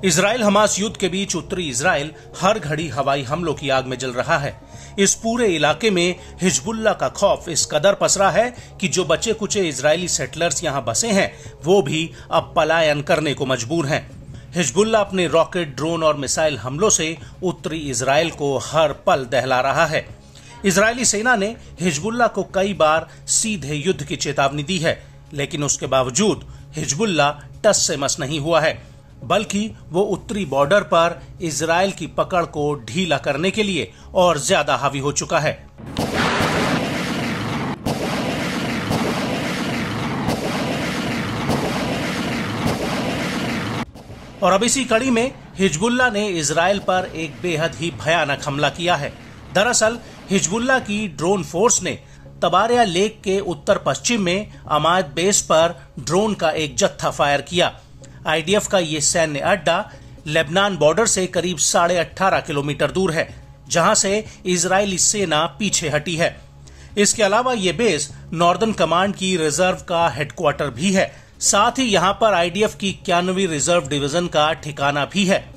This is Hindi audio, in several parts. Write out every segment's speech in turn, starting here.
इजराइल हमास युद्ध के बीच उत्तरी इजराइल हर घड़ी हवाई हमलों की आग में जल रहा है। इस पूरे इलाके में हिजबुल्लाह का खौफ इस कदर पसरा है कि जो बचे कुचे इजरायली सेटलर्स यहाँ बसे हैं वो भी अब पलायन करने को मजबूर हैं। हिजबुल्लाह अपने रॉकेट, ड्रोन और मिसाइल हमलों से उत्तरी इजराइल को हर पल दहला रहा है। इजरायली सेना ने हिजबुल्लाह को कई बार सीधे युद्ध की चेतावनी दी है, लेकिन उसके बावजूद हिजबुल्लाह टस से मस नहीं हुआ है, बल्कि वो उत्तरी बॉर्डर पर इजराइल की पकड़ को ढीला करने के लिए और ज्यादा हावी हो चुका है। और अब इसी कड़ी में हिजबुल्लाह ने इजराइल पर एक बेहद ही भयानक हमला किया है। दरअसल हिजबुल्लाह की ड्रोन फोर्स ने तबारिया लेक के उत्तर पश्चिम में अमाद बेस पर ड्रोन का एक जत्था फायर किया। आईडीएफ का ये सैन्य अड्डा लेबनान बॉर्डर से करीब 18.5 किलोमीटर दूर है, जहां से इजरायली सेना पीछे हटी है। इसके अलावा ये बेस नॉर्दर्न कमांड की रिजर्व का हेडक्वार्टर भी है। साथ ही यहां पर आईडीएफ की 91वीं रिजर्व डिवीजन का ठिकाना भी है।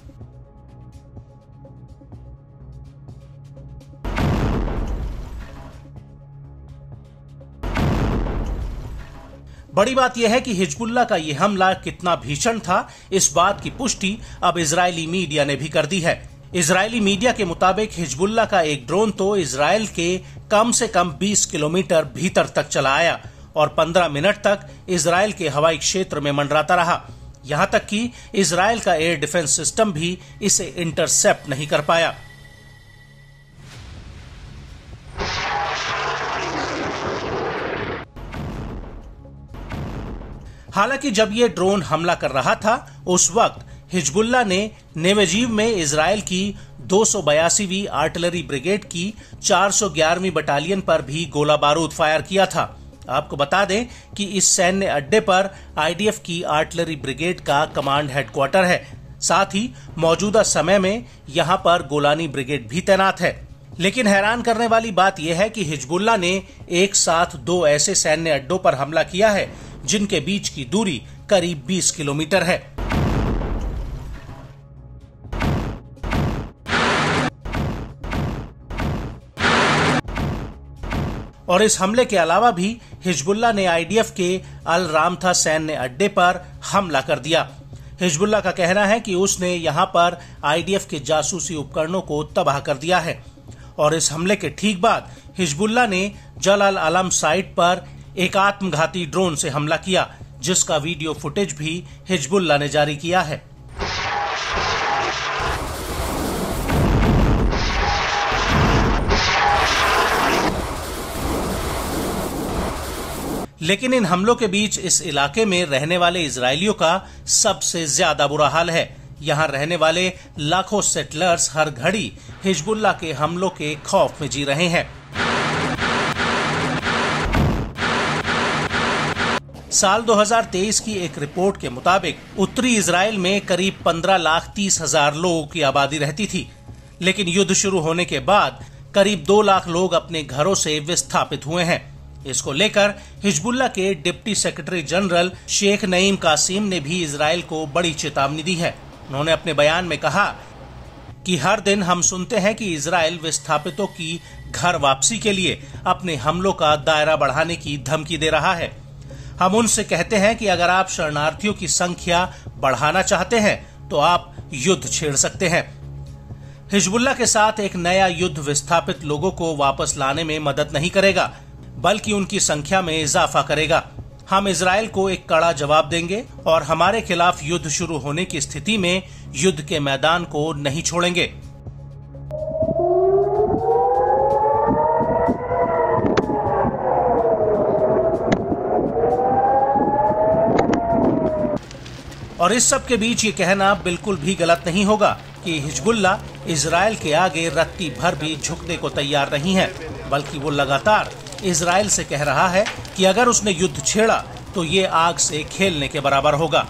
बड़ी बात यह है कि हिजबुल्लाह का यह हमला कितना भीषण था, इस बात की पुष्टि अब इजरायली मीडिया ने भी कर दी है। इजरायली मीडिया के मुताबिक हिजबुल्लाह का एक ड्रोन तो इजराइल के कम से कम 20 किलोमीटर भीतर तक चला आया और 15 मिनट तक इजराइल के हवाई क्षेत्र में मंडराता रहा। यहां तक कि इजराइल का एयर डिफेंस सिस्टम भी इसे इंटरसेप्ट नहीं कर पाया। हालांकि जब ये ड्रोन हमला कर रहा था, उस वक्त हिजबुल्लाह ने नेवेजीव में इजराइल की 282वीं आर्टिलरी ब्रिगेड की 411वीं बटालियन पर भी गोला बारूद फायर किया था। आपको बता दें कि इस सैन्य अड्डे पर आईडीएफ की आर्टिलरी ब्रिगेड का कमांड हेडक्वार्टर है। साथ ही मौजूदा समय में यहां पर गोलानी ब्रिगेड भी तैनात है। लेकिन हैरान करने वाली बात यह है कि हिजबुल्लाह ने एक साथ दो ऐसे सैन्य अड्डों पर हमला किया है जिनके बीच की दूरी करीब 20 किलोमीटर है। और इस हमले के अलावा भी हिजबुल्लाह ने आईडीएफ के अल रामथा सैन्य अड्डे पर हमला कर दिया। हिजबुल्लाह का कहना है कि उसने यहां पर आईडीएफ के जासूसी उपकरणों को तबाह कर दिया है। और इस हमले के ठीक बाद हिजबुल्लाह ने जल अल अलम साइट पर एक आत्मघाती ड्रोन से हमला किया, जिसका वीडियो फुटेज भी हिजबुल्लाह ने जारी किया है। लेकिन इन हमलों के बीच इस इलाके में रहने वाले इजरायलियों का सबसे ज्यादा बुरा हाल है। यहाँ रहने वाले लाखों सेटलर्स हर घड़ी हिजबुल्लाह के हमलों के खौफ में जी रहे हैं। साल 2023 की एक रिपोर्ट के मुताबिक उत्तरी इजराइल में करीब 15,30,000 लोगों की आबादी रहती थी, लेकिन युद्ध शुरू होने के बाद करीब 2 लाख लोग अपने घरों से विस्थापित हुए हैं। इसको लेकर हिजबुल्लाह के deputy secretary general Sheikh Naim Qassem ने भी इजराइल को बड़ी चेतावनी दी है। उन्होंने अपने बयान में कहा कि हर दिन हम सुनते हैं कि इजराइल विस्थापितों की घर वापसी के लिए अपने हमलों का दायरा बढ़ाने की धमकी दे रहा है। हम उनसे कहते हैं कि अगर आप शरणार्थियों की संख्या बढ़ाना चाहते हैं तो आप युद्ध छेड़ सकते हैं। हिजबुल्लाह के साथ एक नया युद्ध विस्थापित लोगों को वापस लाने में मदद नहीं करेगा, बल्कि उनकी संख्या में इजाफा करेगा। हम इजराइल को एक कड़ा जवाब देंगे और हमारे खिलाफ युद्ध शुरू होने की स्थिति में युद्ध के मैदान को नहीं छोड़ेंगे। और इस सब के बीच ये कहना बिल्कुल भी गलत नहीं होगा कि हिजबुल्लाह इजराइल के आगे रत्ती भर भी झुकने को तैयार नहीं है, बल्कि वो लगातार इजराइल से कह रहा है कि अगर उसने युद्ध छेड़ा तो ये आग से खेलने के बराबर होगा।